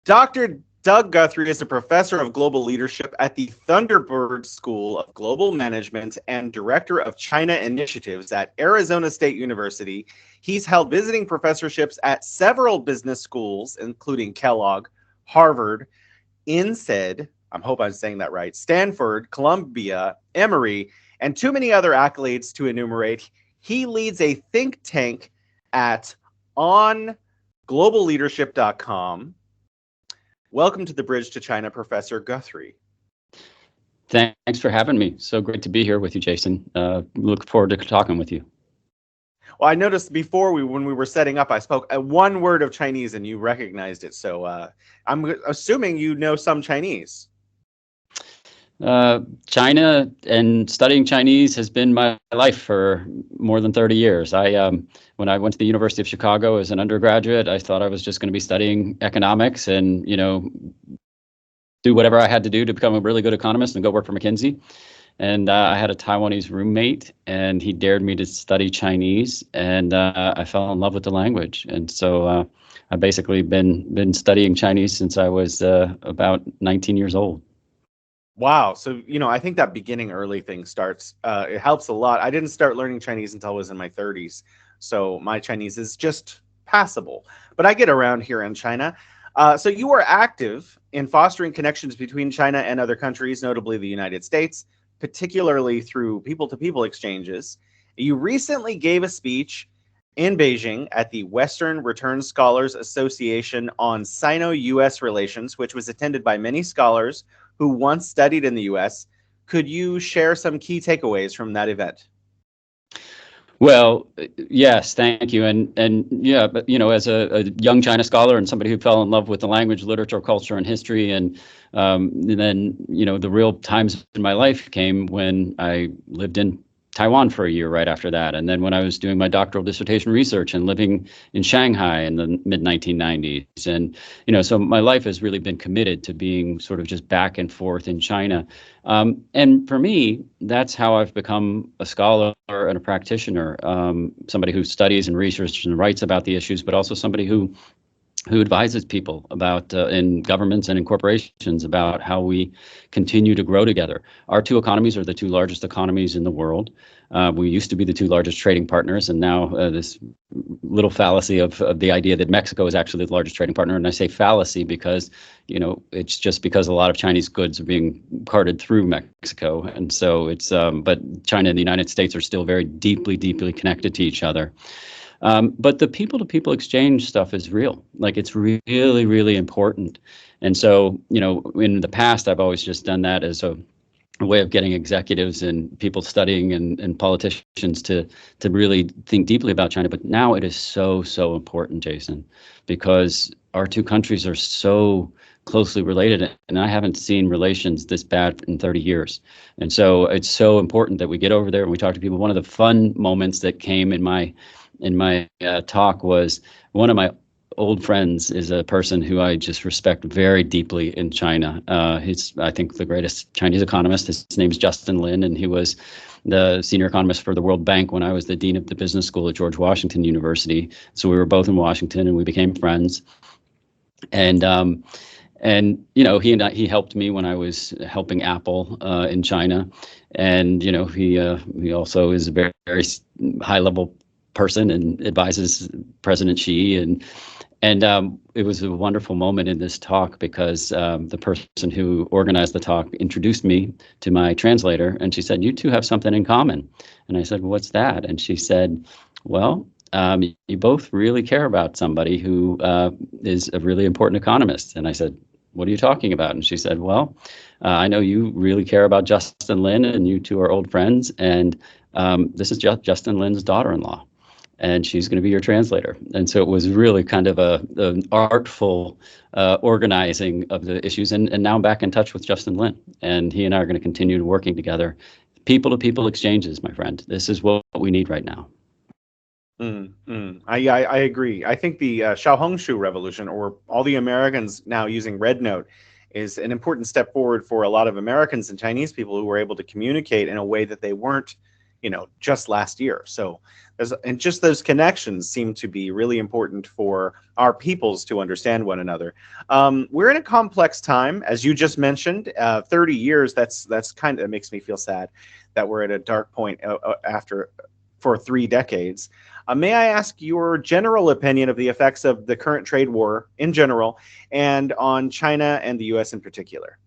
Dr. Doug Guthrie is a professor of global leadership at the Thunderbird School of Global Management and director of China Initiatives at Arizona State University. He's held visiting professorships at several business schools, including Kellogg, Harvard, INSEAD, I hope I'm saying that right, Stanford, Columbia, Emory, and too many other accolades to enumerate. He leads a think tank at ongloballeadership.com. Welcome to the Bridge to China, Professor Guthrie. Thanks for having me. So great to be here with you, Jason. Look forward to talking with you. Well, I noticed before when we were setting up, I spoke one word of Chinese and you recognized it. So I'm assuming you know some Chinese. China and studying Chinese has been my life for more than 30 years. When I went to the University of Chicago as an undergraduate, I thought I was just going to be studying economics and, do whatever I had to do to become a really good economist and go work for McKinsey. And I had a Taiwanese roommate, and he dared me to study Chinese, and I fell in love with the language. And so I've basically been studying Chinese since I was about 19 years old. Wow. So, I think that beginning early thing starts, it helps a lot. I didn't start learning Chinese until I was in my 30s. So my Chinese is just passable, but I get around here in China. So you are active in fostering connections between China and other countries, notably the United States, particularly through people-to-people exchanges. You recently gave a speech in Beijing at the Western Return Scholars Association on Sino-U.S. relations, which was attended by many scholars who once studied in the U.S. Could you share some key takeaways from that event? Well, yes, thank you. And yeah, but as a young China scholar and somebody who fell in love with the language, literature, culture, and history, and then the real times in my life came when I lived in Taiwan for a year right after that. And then when I was doing my doctoral dissertation research and living in Shanghai in the mid 1990s. And, so my life has really been committed to being sort of just back and forth in China. And for me, that's how I've become a scholar and a practitioner, somebody who studies and researches and writes about the issues, but also somebody who advises people about in governments and in corporations about how we continue to grow together. Our two economies are the two largest economies in the world. We used to be the two largest trading partners, and now this little fallacy of the idea that Mexico is actually the largest trading partner. And I say fallacy because, it's just because a lot of Chinese goods are being carted through Mexico. And so it's, but China and the United States are still very deeply, deeply connected to each other. But the people-to-people exchange stuff is real. Like, it's really, really important. And so, in the past, I've always just done that as a way of getting executives and people studying and politicians to really think deeply about China. But now it is so, so important, Jason, because our two countries are so closely related, and I haven't seen relations this bad in 30 years. And so it's so important that we get over there and we talk to people. One of the fun moments that came in my talk was one of my old friends is a person who I just respect very deeply in China. He's, I think, the greatest Chinese economist. His name's Justin Lin, and he was the senior economist for the World Bank when I was the dean of the business school at George Washington University. So we were both in Washington, and we became friends. And he helped me when I was helping Apple in China, and he also is a very, very high level person and advises President Xi, and it was a wonderful moment in this talk because the person who organized the talk introduced me to my translator, and she said, "You two have something in common." And I said, "What's that?" And she said, "Well, you both really care about somebody who is a really important economist." And I said, "What are you talking about?" And she said, "Well, I know you really care about Justin Lin, and you two are old friends, and this is Justin Lin's daughter-in-law, and she's going to be your translator." And so it was really kind of an artful organizing of the issues. And now I'm back in touch with Justin Lin, and he and I are going to continue working together. People-to-people exchanges, my friend. This is what we need right now. I agree. I think the Xiaohongshu revolution, or all the Americans now using Red Note, is an important step forward for a lot of Americans and Chinese people who were able to communicate in a way that they weren't just last year. So and just those connections seem to be really important for our peoples to understand one another. We're in a complex time, as you just mentioned. 30 years. That's kind of, it makes me feel sad that we're at a dark point after for 3 decades. May I ask your general opinion of the effects of the current trade war in general, and on China and the U.S. in particular?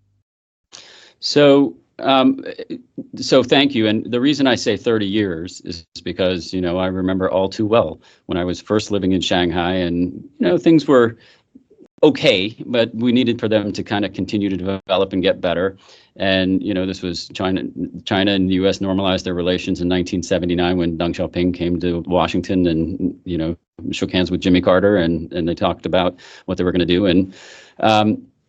So, so thank you. And the reason I say 30 years is because, I remember all too well when I was first living in Shanghai, and, things were okay, but we needed for them to kind of continue to develop and get better. And, this was China and the U.S. normalized their relations in 1979 when Deng Xiaoping came to Washington and, shook hands with Jimmy Carter, and they talked about what they were going to do. And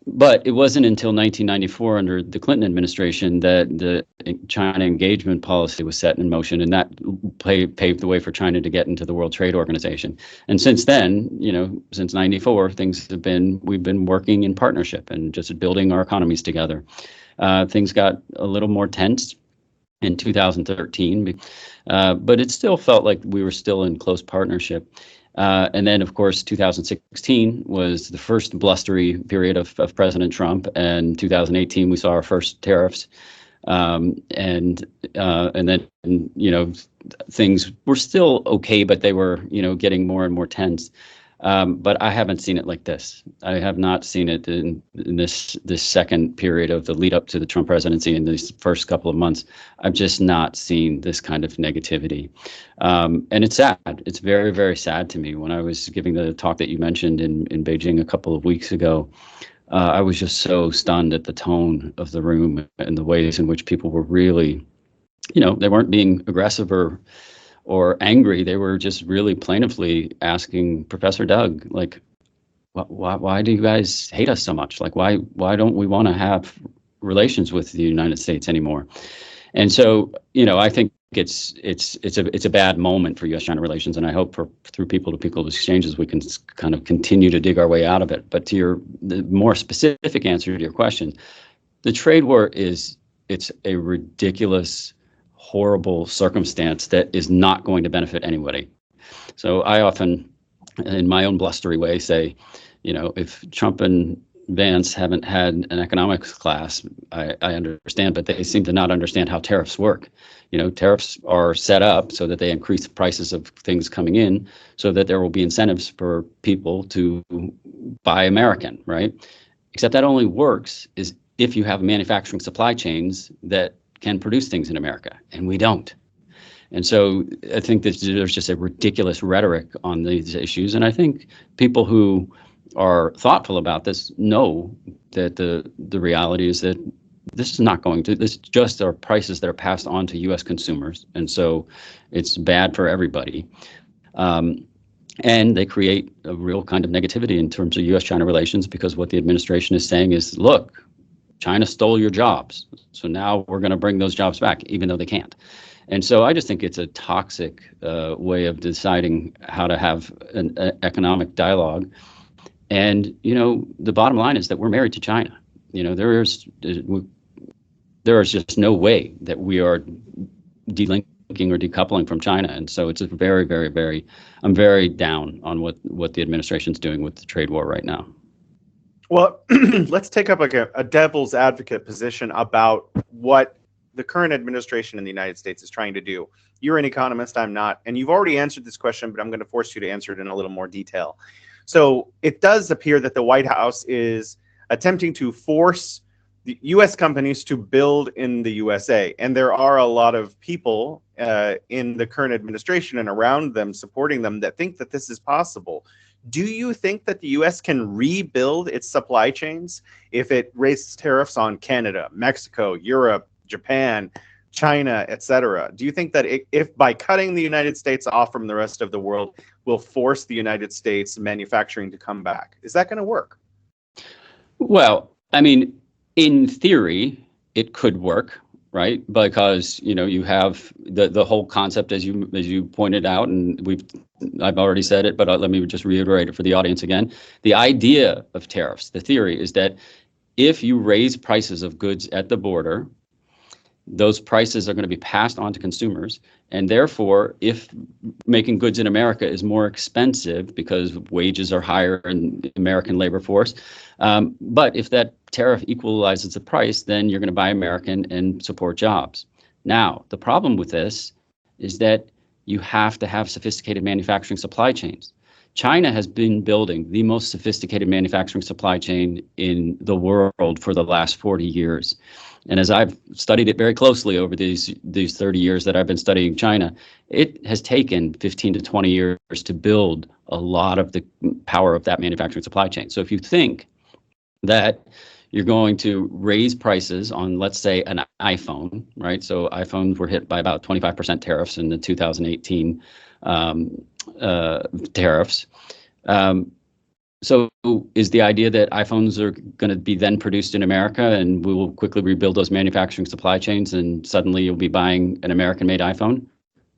but it wasn't until 1994 under the Clinton administration that the China engagement policy was set in motion, and that paved the way for China to get into the World Trade Organization. And since then, since 94, we've been working in partnership and just building our economies together. Things got a little more tense in 2013, but it still felt like we were still in close partnership. And then, of course, 2016 was the first blustery period of President Trump, and 2018 we saw our first tariffs, and then things were still okay, but they were getting more and more tense. But I haven't seen it like this. I have not seen it in this second period of the lead up to the Trump presidency in these first couple of months. I've just not seen this kind of negativity. And it's sad. It's very, very sad to me. When I was giving the talk that you mentioned in Beijing a couple of weeks ago, I was just so stunned at the tone of the room and the ways in which people were really, they weren't being aggressive or angry. They were just really plaintively asking Professor Doug, like, why do you guys hate us so much? Like, why don't we want to have relations with the United States anymore? And so, I think it's a bad moment for U.S.-China relations, and I hope through people-to-people exchanges we can kind of continue to dig our way out of it. But the more specific answer to your question, the trade war it's a ridiculous, horrible circumstance that is not going to benefit anybody. So I often, in my own blustery way, say, if Trump and Vance haven't had an economics class, I understand, but they seem to not understand how tariffs work. Tariffs are set up so that they increase the prices of things coming in, so that there will be incentives for people to buy American, right? Except that only works is if you have manufacturing supply chains that can produce things in America, and we don't. And so I think that there's just a ridiculous rhetoric on these issues, and I think people who are thoughtful about this know that the reality is that this just are prices that are passed on to U.S. consumers, and so it's bad for everybody. And they create a real kind of negativity in terms of U.S.-China relations, because what the administration is saying is, look, China stole your jobs, so now we're going to bring those jobs back, even though they can't. And so I just think it's a toxic way of deciding how to have an economic dialogue. And, the bottom line is that we're married to China. There is just no way that we are delinking or decoupling from China. And so it's a very, very, very, I'm very down on what the administration's doing with the trade war right now. Well, let's take up like a devil's advocate position about what the current administration in the United States is trying to do. You're an economist, I'm not, and you've already answered this question, but I'm going to force you to answer it in a little more detail. So it does appear that the White House is attempting to force the U.S. companies to build in the USA, and there are a lot of people in the current administration and around them supporting them that think that this is possible. Do you think that the U.S. can rebuild its supply chains if it raises tariffs on Canada, Mexico, Europe, Japan, China, etc.? Do you think that if by cutting the United States off from the rest of the world will force the United States manufacturing to come back? Is that going to work? Well, I mean, in theory, it could work, right? Because you have the whole concept, as you pointed out, and I've already said it, but let me just reiterate it for the audience again. The idea of tariffs, the theory is that if you raise prices of goods at the border, those prices are going to be passed on to consumers. And therefore, if making goods in America is more expensive because wages are higher in the American labor force, but if that tariff equalizes the price, then you're going to buy American and support jobs. Now, the problem with this is that you have to have sophisticated manufacturing supply chains. China has been building the most sophisticated manufacturing supply chain in the world for the last 40 years. And as I've studied it very closely over these 30 years that I've been studying China, it has taken 15 to 20 years to build a lot of the power of that manufacturing supply chain. So if you think that you're going to raise prices on, let's say, an iPhone, right? So iPhones were hit by about 25% tariffs in the 2018 tariffs. So is the idea that iPhones are going to be then produced in America and we will quickly rebuild those manufacturing supply chains and suddenly you'll be buying an American-made iPhone?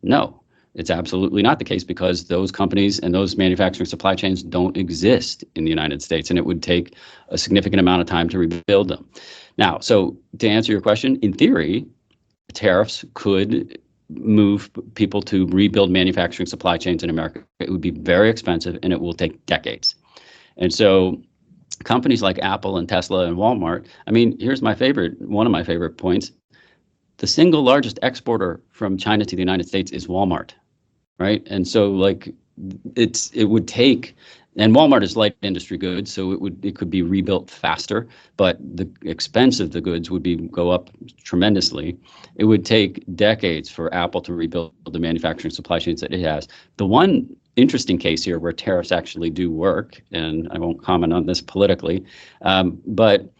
No, it's absolutely not the case, because those companies and those manufacturing supply chains don't exist in the United States, and it would take a significant amount of time to rebuild them. Now, so to answer your question, in theory, tariffs could move people to rebuild manufacturing supply chains in America. It would be very expensive and it will take decades. And so companies like Apple and Tesla and Walmart, I mean, here's one of my favorite points. The single largest exporter from China to the United States is Walmart, right? And so like it would take, and Walmart is light industry goods, so it could be rebuilt faster, but the expense of the goods would go up tremendously. It would take decades for Apple to rebuild the manufacturing supply chains that it has. The one interesting case here where tariffs actually do work, and I won't comment on this politically, but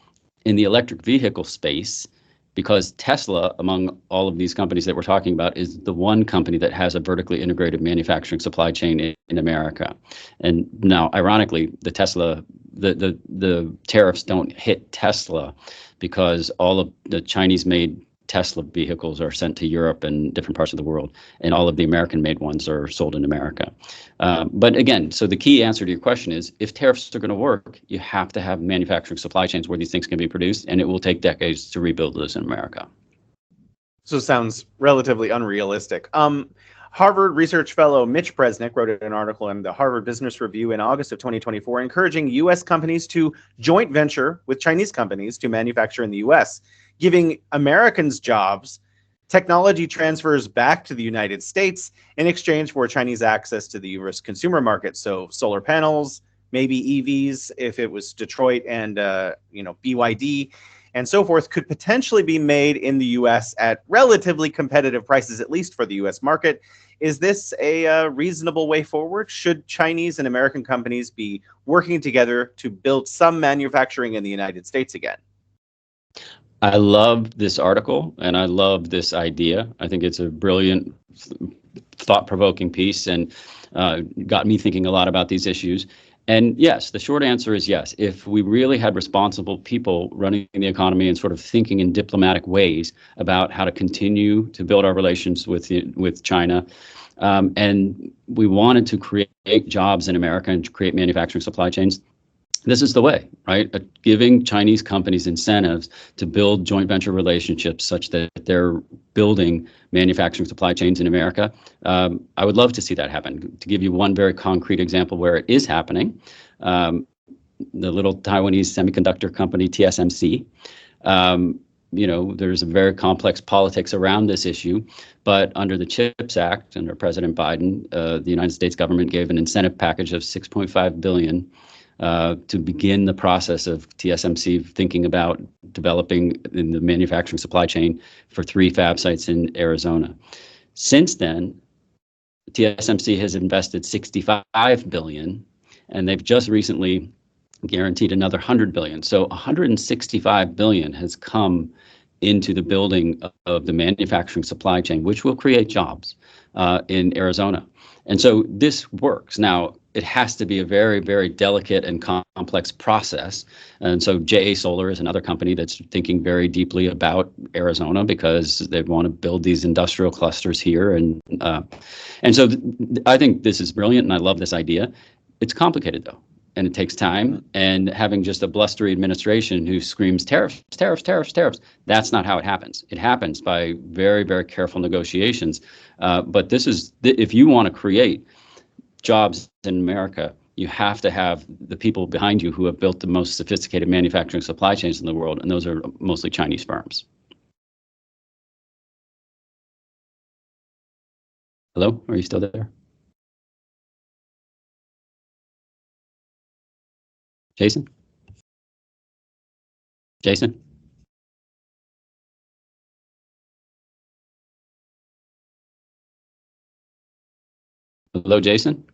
in the electric vehicle space, because Tesla, among all of these companies that we're talking about, is the one company that has a vertically integrated manufacturing supply chain in America. And now, ironically, the tariffs don't hit Tesla because all of the Chinese-made Tesla vehicles are sent to Europe and different parts of the world, and all of the American-made ones are sold in America. But again, so the key answer to your question is, if tariffs are going to work, you have to have manufacturing supply chains where these things can be produced, and it will take decades to rebuild those in America. So it sounds relatively unrealistic. Harvard research fellow Mitch Presnick wrote an article in the Harvard Business Review in August of 2024, encouraging U.S. companies to joint venture with Chinese companies to manufacture in the U.S., giving Americans jobs. Technology transfers back to the United States in exchange for Chinese access to the U.S. consumer market. So solar panels, maybe EVs, if it was Detroit and BYD and so forth, could potentially be made in the U.S. at relatively competitive prices, at least for the U.S. market. Is this a reasonable way forward? Should Chinese and American companies be working together to build some manufacturing in the United States again? I love this article and I love this idea. I think it's a brilliant, thought-provoking piece and got me thinking a lot about these issues. And yes, the short answer is yes. If we really had responsible people running the economy and sort of thinking in diplomatic ways about how to continue to build our relations with China, and we wanted to create jobs in America and create manufacturing supply chains, this is the way, right? Giving Chinese companies incentives to build joint venture relationships such that they're building manufacturing supply chains in America. I would love to see that happen. To give you one very concrete example where it is happening, the little Taiwanese semiconductor company TSMC, there's a very complex politics around this issue, but under the CHIPS Act, under President Biden, the United States government gave an incentive package of $6.5 billion to begin the process of TSMC thinking about developing in the manufacturing supply chain for 3 fab sites in Arizona. Since then, TSMC has invested $65 billion, and they've just recently guaranteed another $100 billion. So $165 billion has come into the building of the manufacturing supply chain, which will create jobs in Arizona. And so this works. Now, it has to be a very, very delicate and complex process. And so JA Solar is another company that's thinking very deeply about Arizona because they want to build these industrial clusters here. And so I think this is brilliant, and I love this idea. It's complicated, though. and it takes Mhm. time. And having just a blustery administration who screams tariffs, tariffs, tariffs, tariffs, that's not how it happens. It happens by very, very careful negotiations. But this is, if you want to create jobs in America, you have to have the people behind you who have built the most sophisticated manufacturing supply chains in the world, and those are mostly Chinese firms. Hello, are you still there? Jason? Jason? Hello, Jason?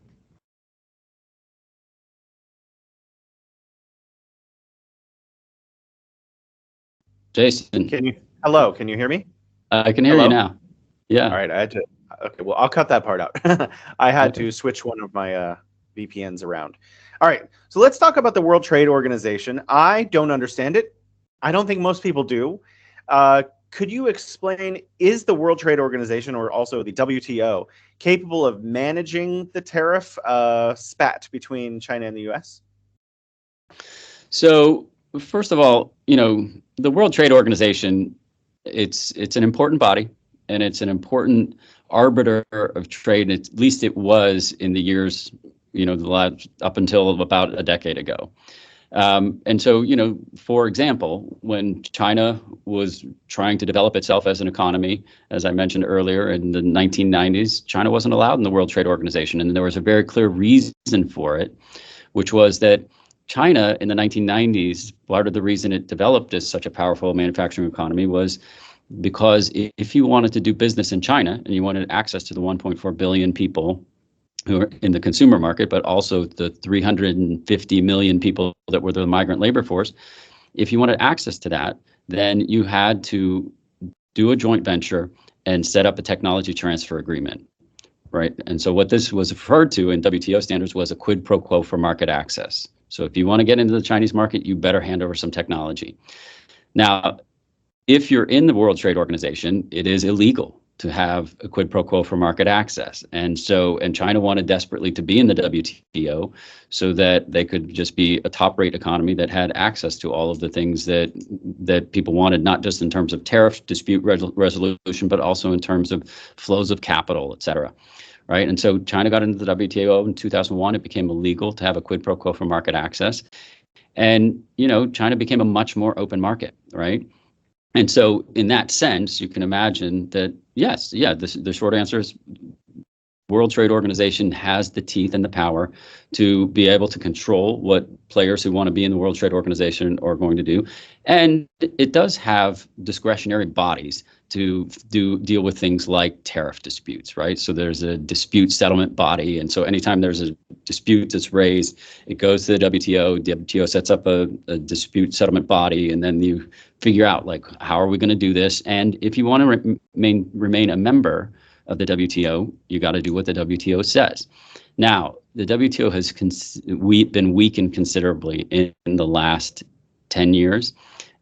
Jason, Can you? Hello, can you hear me? I can hear you Hello. now. All Yeah. right, I had to. Okay, well, I'll cut that part out. I had Okay. to switch one of my VPNs around. All right, so let's talk about the World Trade Organization. I don't understand it. I don't think most people do. Could you explain, is the World Trade Organization, or also the WTO, capable of managing the tariff spat between China and the US? So first of all, the World Trade Organization, it's an important body, and it's an important arbiter of trade. At least it was in the years, the last up until about a decade ago. And so, for example, when China was trying to develop itself as an economy, as I mentioned earlier, in the 1990s, China wasn't allowed in the World Trade Organization, and there was a very clear reason for it, which was that China in the 1990s, part of the reason it developed as such a powerful manufacturing economy was because if you wanted to do business in China and you wanted access to the 1.4 billion people who are in the consumer market, but also the 350 million people that were the migrant labor force, if you wanted access to that, then you had to do a joint venture and set up a technology transfer agreement, right? And so what this was referred to in WTO standards was a quid pro quo for market access. So if you want to get into the Chinese market, you better hand over some technology. Now, if you're in the World Trade Organization, it is illegal to have a quid pro quo for market access. And China wanted desperately to be in the WTO so that they could just be a top-rate economy that had access to all of the things that people wanted, not just in terms of tariff dispute resolution, but also in terms of flows of capital, et cetera. Right. And so China got into the WTO in 2001. It became illegal to have a quid pro quo for market access. And, China became a much more open market, right? And so in that sense, you can imagine that, yes, yeah, the short answer is World Trade Organization has the teeth and the power to be able to control what players who want to be in the World Trade Organization are going to do. And it does have discretionary bodies to deal with things like tariff disputes, right? So there's a dispute settlement body. And so anytime there's a dispute that's raised, it goes to the WTO. WTO sets up a dispute settlement body, and then you figure out, like, how are we going to do this? And if you want to remain a member of the WTO, you got to do what the WTO says. Now, the WTO has been weakened considerably in the last 10 years.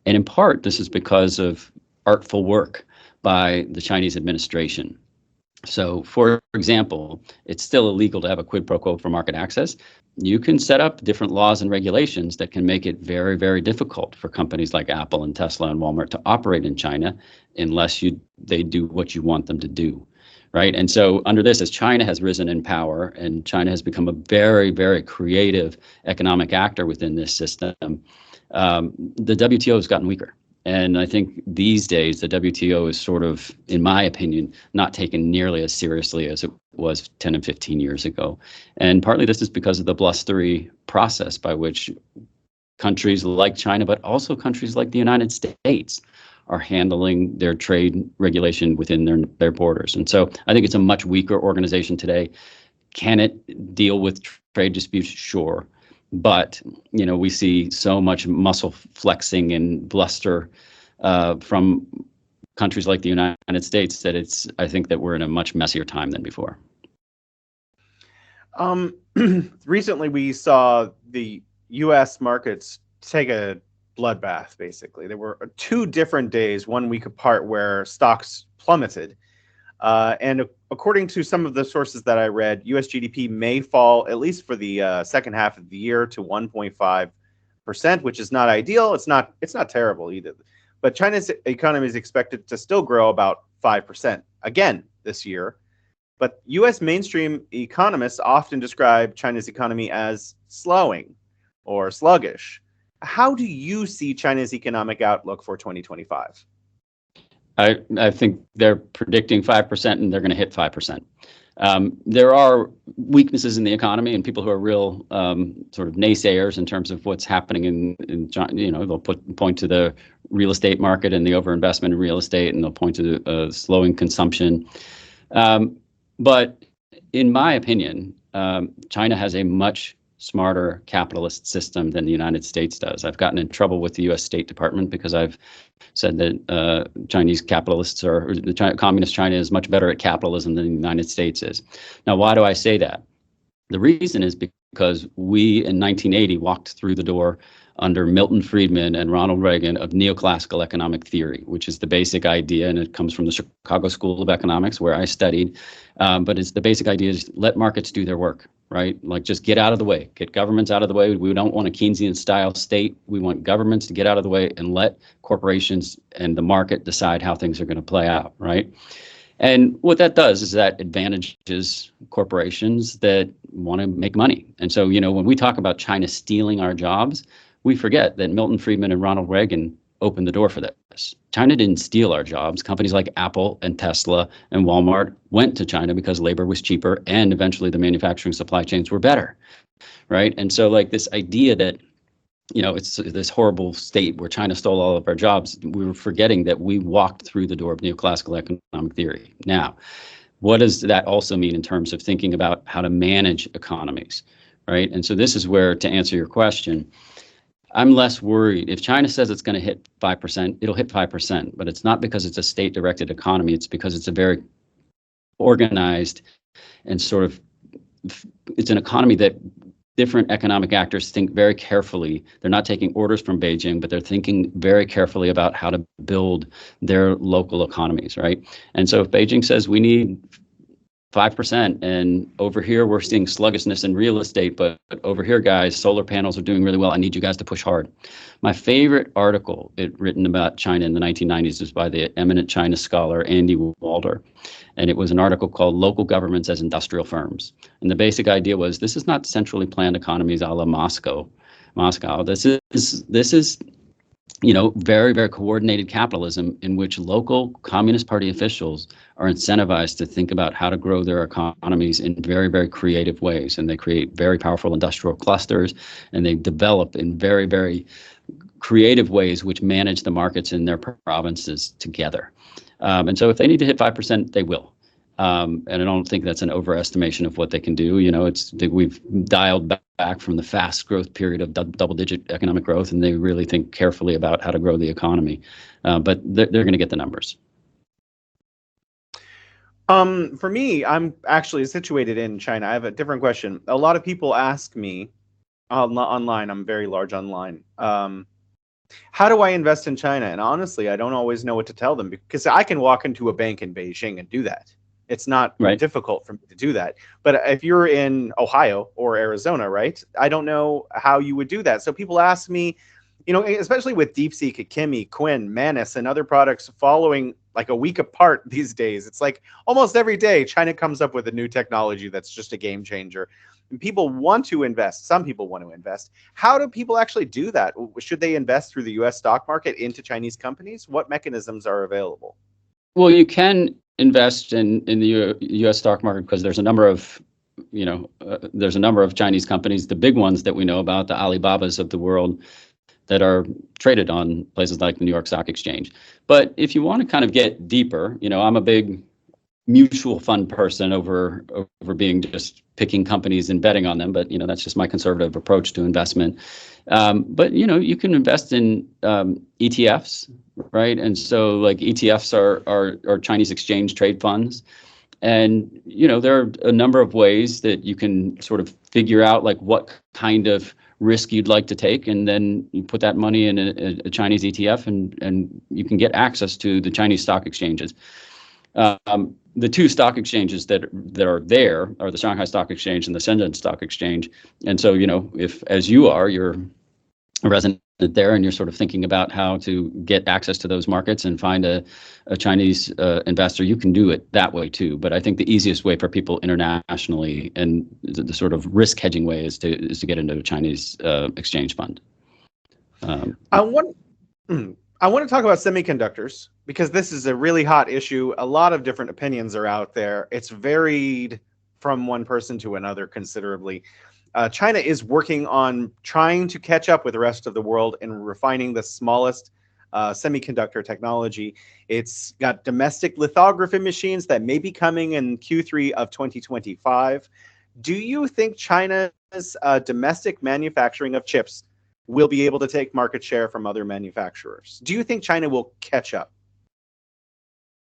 And in part, this is because of artful work by the Chinese administration. So, for example, it's still illegal to have a quid pro quo for market access. You can set up different laws and regulations that can make it very, very difficult for companies like Apple and Tesla and Walmart to operate in China unless they do what you want them to do. Right. And so under this, as China has risen in power and China has become a very, very creative economic actor within this system, the WTO has gotten weaker. And I think these days the WTO is sort of, in my opinion, not taken nearly as seriously as it was 10 and 15 years ago. And partly this is because of the blustery process by which countries like China, but also countries like the United States, are handling their trade regulation within their borders. And so I think it's a much weaker organization today. Can it deal with trade disputes? Sure. But, we see so much muscle flexing and bluster from countries like the United States that I think that we're in a much messier time than before. Um, Recently, we saw the U.S. markets take a bloodbath. Basically, there were two different days, 1 week apart, where stocks plummeted. And according to some of the sources that I read, U.S. GDP may fall at least for the second half of the year to 1.5%, which is not ideal. It's not terrible either. But China's economy is expected to still grow about 5% again this year. But U.S. mainstream economists often describe China's economy as slowing or sluggish. How do you see China's economic outlook for 2025? I think they're predicting 5% and they're going to hit 5%. There are weaknesses in the economy, and people who are real sort of naysayers in terms of what's happening in China, they'll point to the real estate market and the overinvestment in real estate, and they'll point to slowing consumption. But in my opinion, China has a much smarter capitalist system than the United States does. I've gotten in trouble with the U.S. State Department because I've said that Chinese capitalists or communist China is much better at capitalism than the United States is. Now, why do I say that? The reason is because we in 1980 walked through the door under Milton Friedman and Ronald Reagan of neoclassical economic theory, which is the basic idea, and it comes from the Chicago School of Economics where I studied. But it's the basic idea is let markets do their work, right? Like just get out of the way, get governments out of the way. We don't want a Keynesian style state. We want governments to get out of the way and let corporations and the market decide how things are going to play out, right? And what that does is that advantages corporations that want to make money. And so, when we talk about China stealing our jobs, we forget that Milton Friedman and Ronald Reagan opened the door for this. China didn't steal our jobs. Companies like Apple and Tesla and Walmart went to China because labor was cheaper and eventually the manufacturing supply chains were better, right? And so like this idea that it's this horrible state where China stole all of our jobs. We were forgetting that we walked through the door of neoclassical economic theory. Now, what does that also mean in terms of thinking about how to manage economies, right? And so this is where, to answer your question, I'm less worried. If China says it's going to hit 5%, it'll hit 5%, but it's not because it's a state-directed economy. It's because it's a very organized and it's an economy that different economic actors think very carefully. They're not taking orders from Beijing, but they're thinking very carefully about how to build their local economies, right? And so if Beijing says we need 5%, and over here we're seeing sluggishness in real estate, but over here, guys, solar panels are doing really well. I need you guys to push hard. My favorite article written about China in the 1990s was by the eminent China scholar Andy Walder. And it was an article called Local Governments as Industrial Firms. And the basic idea was this is not centrally planned economies a la Moscow. This is very, very coordinated capitalism in which local Communist Party officials are incentivized to think about how to grow their economies in very, very creative ways. And they create very powerful industrial clusters, and they develop in very, very creative ways which manage the markets in their provinces together. And so if they need to hit 5%, they will. And I don't think that's an overestimation of what they can do. We've dialed back from the fast growth period of double-digit economic growth, and they really think carefully about how to grow the economy. But they're going to get the numbers. For me, I'm actually situated in China. I have a different question. A lot of people ask me online. I'm very large online. How do I invest in China? And honestly, I don't always know what to tell them because I can walk into a bank in Beijing and do that. It's not difficult for me to do that. But if you're in Ohio or Arizona, right, I don't know how you would do that. So people ask me, especially with DeepSeek, Kimi, Quinn, Manus, and other products following like a week apart these days. It's like almost every day China comes up with a new technology that's just a game changer. And people want to invest. Some people want to invest. How do people actually do that? Should they invest through the U.S. stock market into Chinese companies? What mechanisms are available? Well, you can invest in the U.S. stock market because there's a number of Chinese companies, the big ones that we know about, the Alibabas of the world, that are traded on places like the New York Stock Exchange. But if you want to kind of get deeper, I'm a big mutual fund person over being just picking companies and betting on them. But that's just my conservative approach to investment. But you can invest in ETFs, right? And so like ETFs are Chinese exchange trade funds. And there are a number of ways that you can sort of figure out like what kind of risk you'd like to take, and then you put that money in a Chinese ETF, and you can get access to the Chinese stock exchanges. the two stock exchanges that are there are the Shanghai Stock Exchange and the Shenzhen Stock Exchange. And so, if, as you are, you're a resident there and you're sort of thinking about how to get access to those markets and find a Chinese investor, you can do it that way too. But I think the easiest way for people internationally and the sort of risk hedging way is to get into a Chinese exchange fund. I want to talk about semiconductors because this is a really hot issue. A lot of different opinions are out there. It's varied from one person to another considerably. China is working on trying to catch up with the rest of the world in refining the smallest semiconductor technology. It's got domestic lithography machines that may be coming in Q3 of 2025. Do you think China's domestic manufacturing of chips will be able to take market share from other manufacturers? Do you think China will catch up?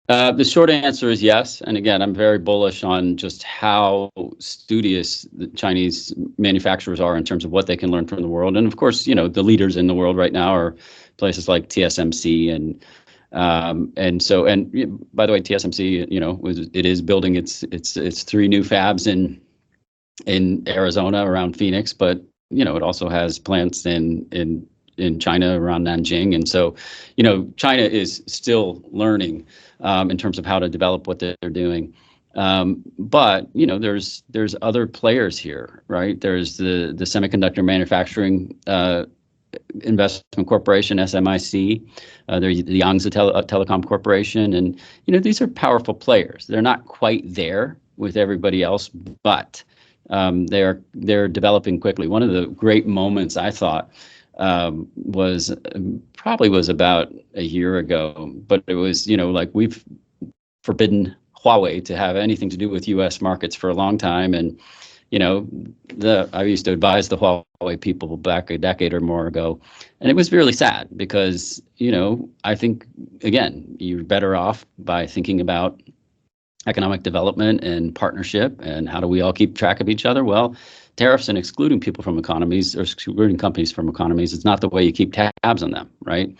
The short answer is yes. And again, I'm very bullish on just how studious the Chinese manufacturers are in terms of what they can learn from the world. And of course, the leaders in the world right now are places like TSMC and by the way, TSMC, it is building its 3 new fabs in Arizona around Phoenix, but it also has plants in China around Nanjing. And so, China is still learning in terms of how to develop what they're doing. But, there's other players here, right? There's the Semiconductor Manufacturing Investment Corporation, SMIC. There's the Yangtze Telecom Corporation. And, these are powerful players. They're not quite there with everybody else, but they're developing quickly. One of the great moments I thought was about a year ago, but it was, like we've forbidden Huawei to have anything to do with U.S. markets for a long time. And, I used to advise the Huawei people back a decade or more ago. And it was really sad because, I think, again, you're better off by thinking about economic development and partnership and how do we all keep track of each other? Well, tariffs and excluding people from economies or excluding companies from economies is not the way you keep tabs on them, right?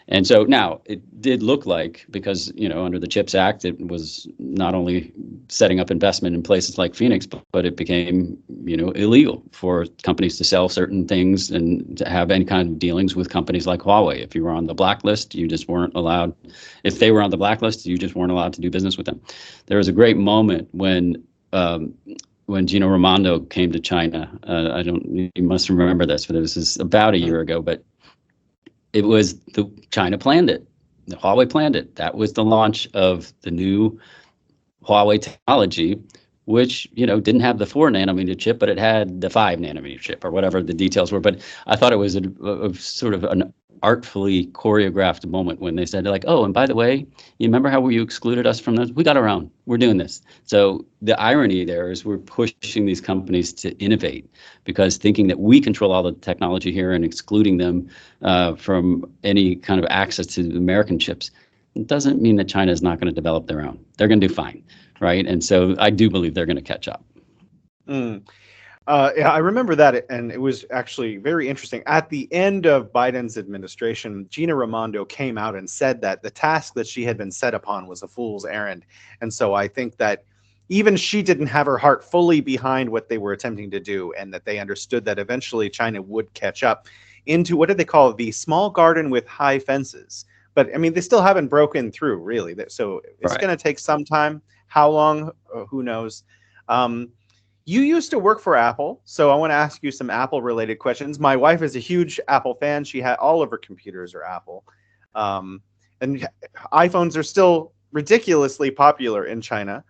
And so now it did look like, because, under the CHIPS Act, it was not only setting up investment in places like Phoenix, but it became, illegal for companies to sell certain things and to have any kind of dealings with companies like Huawei. If you were on the blacklist, you just weren't allowed. If they were on the blacklist, you just weren't allowed to do business with them. There was a great moment when Gina Raimondo came to China. You must remember this, but this is about a year ago, but it was China planned it. The Huawei planned it. That was the launch of the new Huawei technology, which, didn't have the 4 nanometer chip, but it had the 5 nanometer chip or whatever the details were. But I thought it was a sort of an artfully choreographed moment when they said, like, oh, and by the way, you remember how you excluded us from those? We got our own. We're doing this. So the irony there is we're pushing these companies to innovate because thinking that we control all the technology here and excluding them from any kind of access to American chips, it doesn't mean that China is not going to develop their own. They're going to do fine, right? And so I do believe they're going to catch up. Yeah, I remember that, and it was actually very interesting. At the end of Biden's administration, Gina Raimondo came out and said that the task that she had been set upon was a fool's errand. And so I think that even she didn't have her heart fully behind what they were attempting to do, and that they understood that eventually China would catch up into, what did they call it? The small garden with high fences. But I mean, they still haven't broken through, really. So it's Right. going to take some time. How long? Who knows? You used to work for Apple, so I want to ask you some Apple-related questions. My wife is a huge Apple fan. She had all of her computers are Apple. And iPhones are still ridiculously popular in China.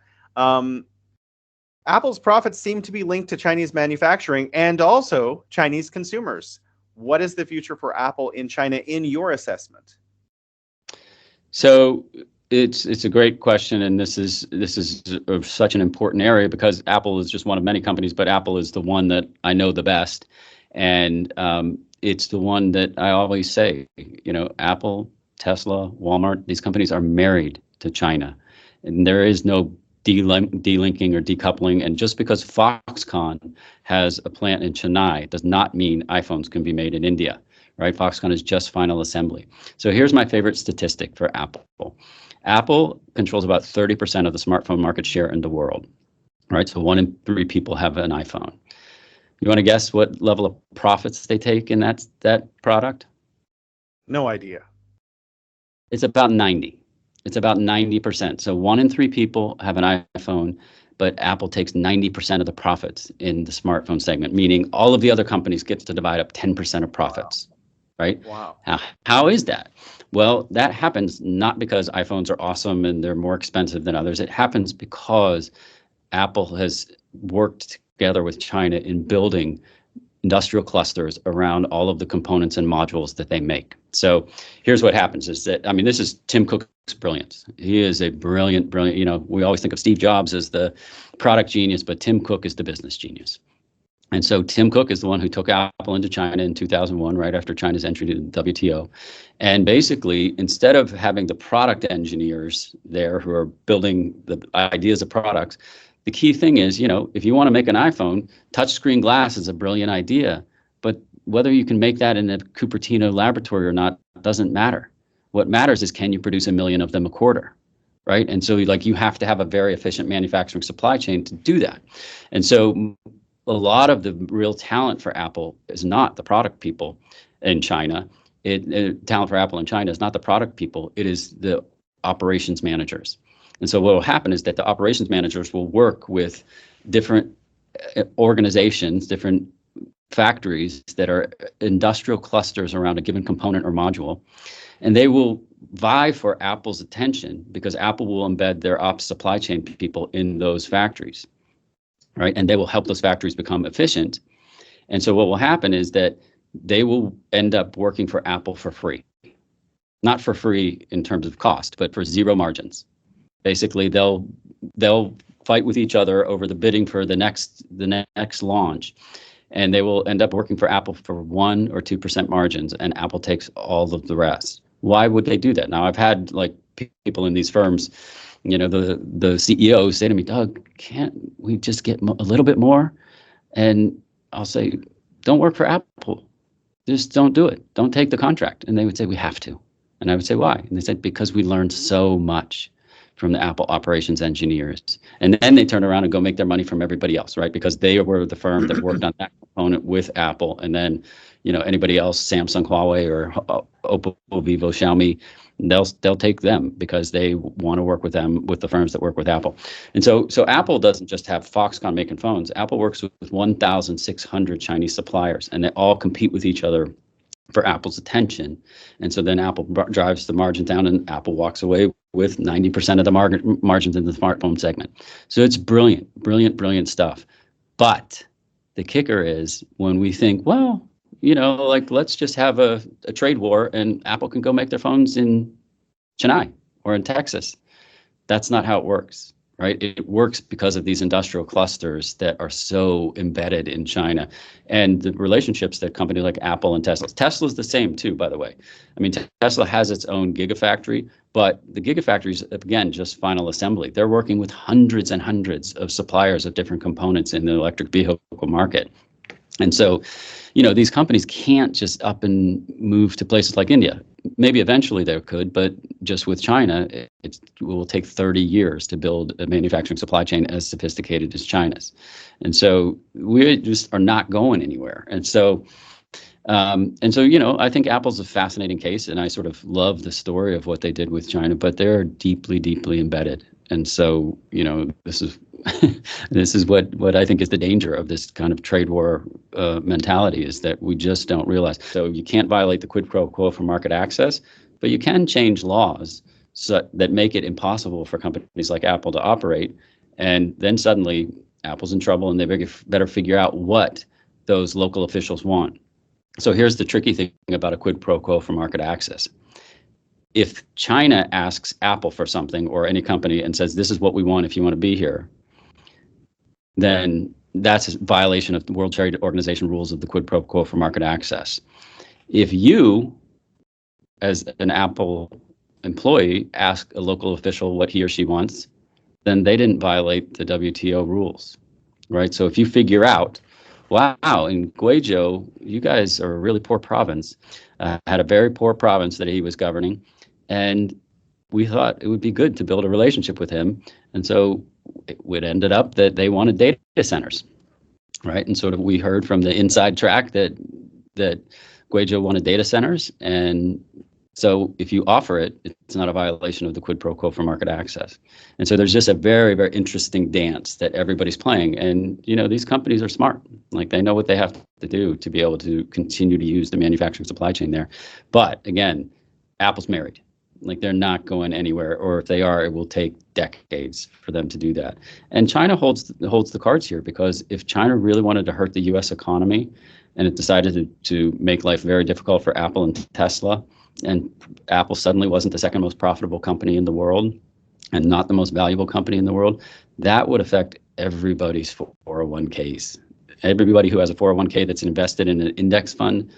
Apple's profits seem to be linked to Chinese manufacturing and also Chinese consumers. What is the future for Apple in China in your assessment? So it's a great question, and this is of such an important area because Apple is just one of many companies, but Apple is the one that I know the best, and it's the one that I always say, Apple, Tesla, Walmart, these companies are married to China, and there is no delinking or decoupling. And just because Foxconn has a plant in Chennai does not mean iPhones can be made in India. right? Foxconn is just final assembly. So here's my favorite statistic for Apple. Apple controls about 30% of the smartphone market share in the world, right? So 1 in 3 people have an iPhone. You want to guess what level of profits they take in that product? No idea. It's about 90. It's about 90%. So 1 in 3 people have an iPhone, but Apple takes 90% of the profits in the smartphone segment, meaning all of the other companies get to divide up 10% of profits, right? Wow. How is that? Well, that happens not because iPhones are awesome and they're more expensive than others. It happens because Apple has worked together with China in building industrial clusters around all of the components and modules that they make. So here's what happens is that, I mean, this is Tim Cook's brilliance. He is a brilliant, we always think of Steve Jobs as the product genius, but Tim Cook is the business genius. And so Tim Cook is the one who took Apple into China in 2001, right after China's entry to the WTO. And basically, instead of having the product engineers there who are building the ideas of products, the key thing is, if you want to make an iPhone, touchscreen glass is a brilliant idea. But whether you can make that in a Cupertino laboratory or not doesn't matter. What matters is, can you produce 1 million of them a quarter? Right. And so you have to have a very efficient manufacturing supply chain to do that. And so a lot of the real talent for Apple is not the product people in China. Talent for Apple in China is not the product people. It is the operations managers. And so what will happen is that the operations managers will work with different organizations, different factories that are industrial clusters around a given component or module, and they will vie for Apple's attention because Apple will embed their ops supply chain people in those factories, right? And they will help those factories become efficient. And so what will happen is that they will end up working for Apple for free. Not for free in terms of cost, but for zero margins. Basically, they'll fight with each other over the bidding for the next launch, and they will end up working for Apple for 1 or 2% margins, and Apple takes all of the rest. Why would they do that? Now, I've had people in these firms, the CEOs say to me, Doug, can't we just get a little bit more? And I'll say, don't work for Apple. Just don't do it. Don't take the contract. And they would say, we have to. And I would say, why? And they said, because we learned so much from the Apple operations engineers. And then they turn around and go make their money from everybody else, right? Because they were the firm that worked on that component with Apple. And then, anybody else, Samsung, Huawei, or Oppo, Vivo, Xiaomi, they'll take them because they want to work with them, with the firms that work with Apple. And so Apple doesn't just have Foxconn making phones. Apple works with 1,600 Chinese suppliers, and they all compete with each other for Apple's attention. And so then Apple drives the margin down, and Apple walks away with 90% of the margins in the smartphone segment. So it's brilliant stuff. But the kicker is when we think, well, let's just have a trade war and Apple can go make their phones in Chennai or in Texas. That's not how it works. Right? It works because of these industrial clusters that are so embedded in China, and the relationships that companies like Apple and Tesla's the same too, by the way. I mean, Tesla has its own gigafactory, but the gigafactory is, again, just final assembly. They're working with hundreds and hundreds of suppliers of different components in the electric vehicle market. And so, these companies can't just up and move to places like India. Maybe eventually they could, but just with China, it will take 30 years to build a manufacturing supply chain as sophisticated as China's. And so we just are not going anywhere. And so, I think Apple's a fascinating case, and I sort of love the story of what they did with China, but they're deeply, deeply embedded. And so, this is this is what I think is the danger of this kind of trade war mentality, is that we just don't realize. So you can't violate the quid pro quo for market access, but you can change laws that make it impossible for companies like Apple to operate. And then suddenly Apple's in trouble, and they better figure out what those local officials want. So here's the tricky thing about a quid pro quo for market access. If China asks Apple for something, or any company, and says, this is what we want if you want to be here, then that's a violation of the World Trade Organization rules of the quid pro quo for market access. If you, as an Apple employee, ask a local official what he or she wants, then they didn't violate the WTO rules, right? So if you figure out wow, in Guizhou, you guys are a really poor province, had a very poor province that he was governing. And we thought it would be good to build a relationship with him. And so it ended up that they wanted data centers, right? And sort of we heard from the inside track that Guizhou wanted data centers. And so if you offer it, it's not a violation of the quid pro quo for market access. And so there's just a very, very interesting dance that everybody's playing. And, these companies are smart. Like they know what they have to do to be able to continue to use the manufacturing supply chain there. But again, Apple's married. Like they're not going anywhere, or if they are, it will take decades for them to do that. And China holds the cards here, because if China really wanted to hurt the U.S. economy, and it decided to make life very difficult for Apple and Tesla, and Apple suddenly wasn't the second most profitable company in the world and not the most valuable company in the world, that would affect everybody's 401ks. Everybody who has a 401k that's invested in an index fund,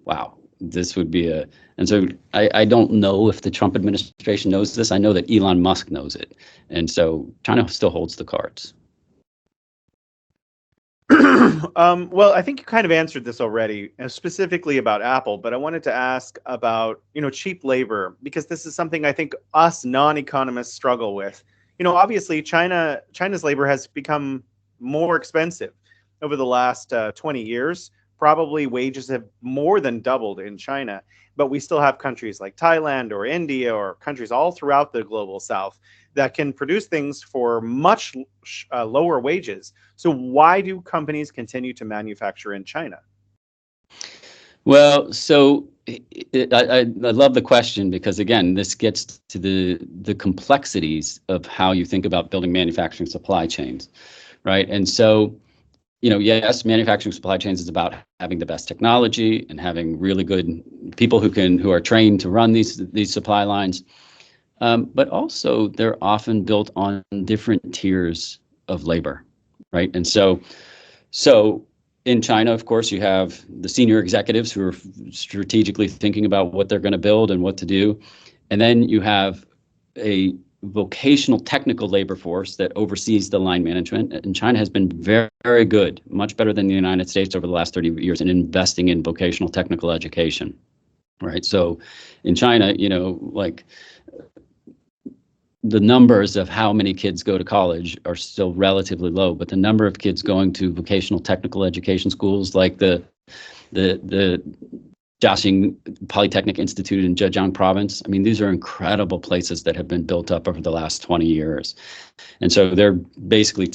wow, this would be and so I don't know if the Trump administration knows this. I know that Elon Musk knows it. And so China still holds the cards. Well, I think you kind of answered this already, specifically about Apple, but I wanted to ask about, cheap labor, because this is something I think us non-economists struggle with. Obviously China's labor has become more expensive over the last 20 years. Probably wages have more than doubled in China, but we still have countries like Thailand or India or countries all throughout the global south that can produce things for much lower wages. So why do companies continue to manufacture in China? Well, so I love the question, because again, this gets to the complexities of how you think about building manufacturing supply chains, right? And so, yes, manufacturing supply chains is about having the best technology and having really good people who are trained to run these supply lines. But also they're often built on different tiers of labor, right? And so in China, of course, you have the senior executives who are strategically thinking about what they're going to build and what to do. And then you have a vocational technical labor force that oversees the line management. And China has been very, very good, much better than the United States over the last 30 years in investing in vocational technical education, right? So in China, like the numbers of how many kids go to college are still relatively low, but the number of kids going to vocational technical education schools like the Jiaxing Polytechnic Institute in Zhejiang province, I mean, these are incredible places that have been built up over the last 20 years. And so they're basically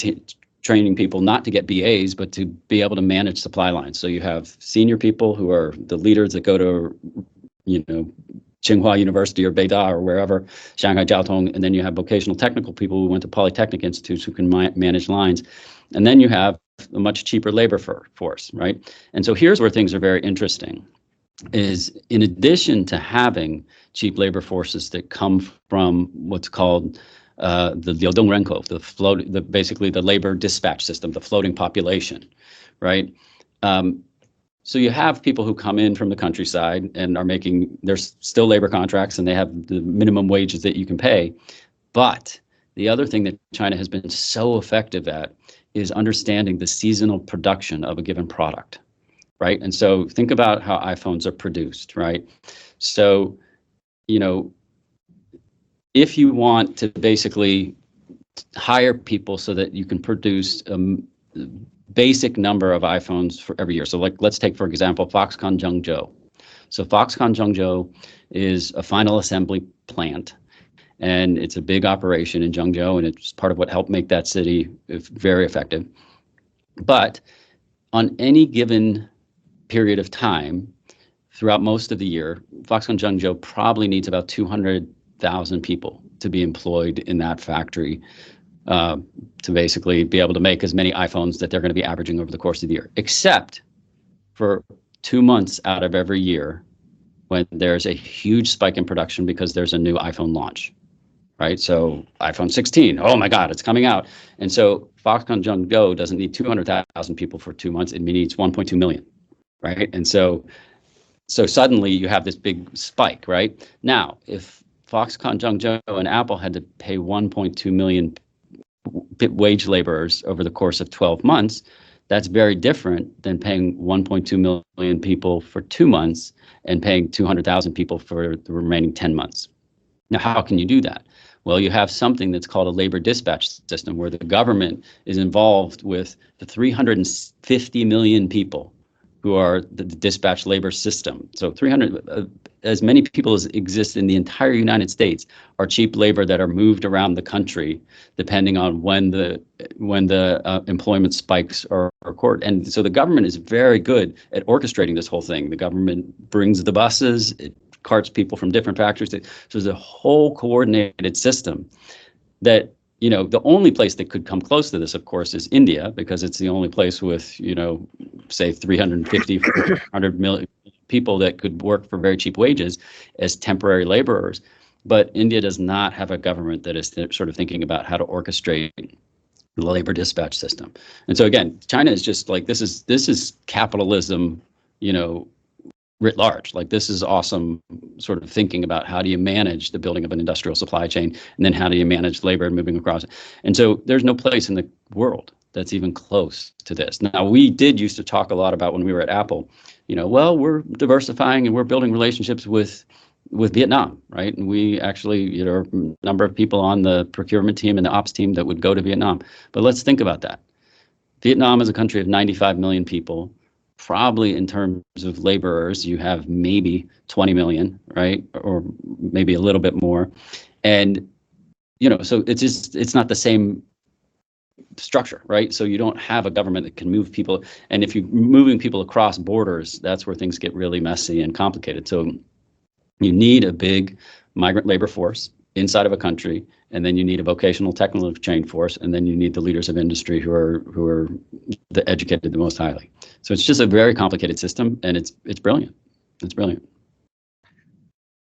training people not to get BAs, but to be able to manage supply lines. So you have senior people who are the leaders that go to, Tsinghua University or Beida or wherever, Shanghai Jiaotong, and then you have vocational technical people who went to polytechnic institutes who can manage lines. And then you have a much cheaper labor force, right? And so here's where things are very interesting, is in addition to having cheap labor forces that come from what's called the Liudong Renkou, basically the labor dispatch system, the floating population, right? So you have people who come in from the countryside and there's still labor contracts and they have the minimum wages that you can pay. But the other thing that China has been so effective at is understanding the seasonal production of a given product, right? And so think about how iPhones are produced, right? So, if you want to basically hire people so that you can produce basic number of iPhones for every year. So let's take, for example, Foxconn Zhengzhou. So Foxconn Zhengzhou is a final assembly plant, and it's a big operation in Zhengzhou, and it's part of what helped make that city very effective. But on any given period of time, throughout most of the year, Foxconn Zhengzhou probably needs about 200,000 people to be employed in that factory to basically be able to make as many iPhones that they're going to be averaging over the course of the year, except for 2 months out of every year when there's a huge spike in production because there's a new iPhone launch, right? So iPhone 16, oh my God, it's coming out. And so Foxconn Zhengzhou doesn't need 200,000 people for 2 months, it needs 1.2 million, right? And so suddenly you have this big spike, right? Now, if Foxconn Zhengzhou and Apple had to pay 1.2 million wage laborers over the course of 12 months, That's very different than paying 1.2 million people for 2 months and paying 200,000 people for the remaining 10 months. Now, how can you do that? Well, you have something that's called a labor dispatch system where the government is involved with the 350 million people who are the dispatch labor system. So 300, as many people as exist in the entire United States are cheap labor that are moved around the country depending on when the employment spikes are recorded. And so the government is very good at orchestrating this whole thing. The government brings the buses, it carts people from different factories. So there's a whole coordinated system that, the only place that could come close to this, of course, is India, because it's the only place with, say 350, 400 million people that could work for very cheap wages as temporary laborers. But India does not have a government that is sort of thinking about how to orchestrate the labor dispatch system. And so again, China is just like, this is capitalism, writ large. Like, this is awesome sort of thinking about how do you manage the building of an industrial supply chain, and then how do you manage labor moving across. And so there's no place in the world that's even close to this. Now, we did used to talk a lot about when we were at Apple, well, we're diversifying and we're building relationships with Vietnam, right? And we actually, a number of people on the procurement team and the ops team that would go to Vietnam. But let's think about that. Vietnam is a country of 95 million people. Probably in terms of laborers, you have maybe 20 million, right? Or maybe a little bit more. And, so it's not the same structure, right? So you don't have a government that can move people. And if you're moving people across borders, that's where things get really messy and complicated. So you need a big migrant labor force inside of a country, and then you need a vocational technical trained force, and then you need the leaders of industry who are the educated the most highly. So it's just a very complicated system, and it's brilliant. It's brilliant.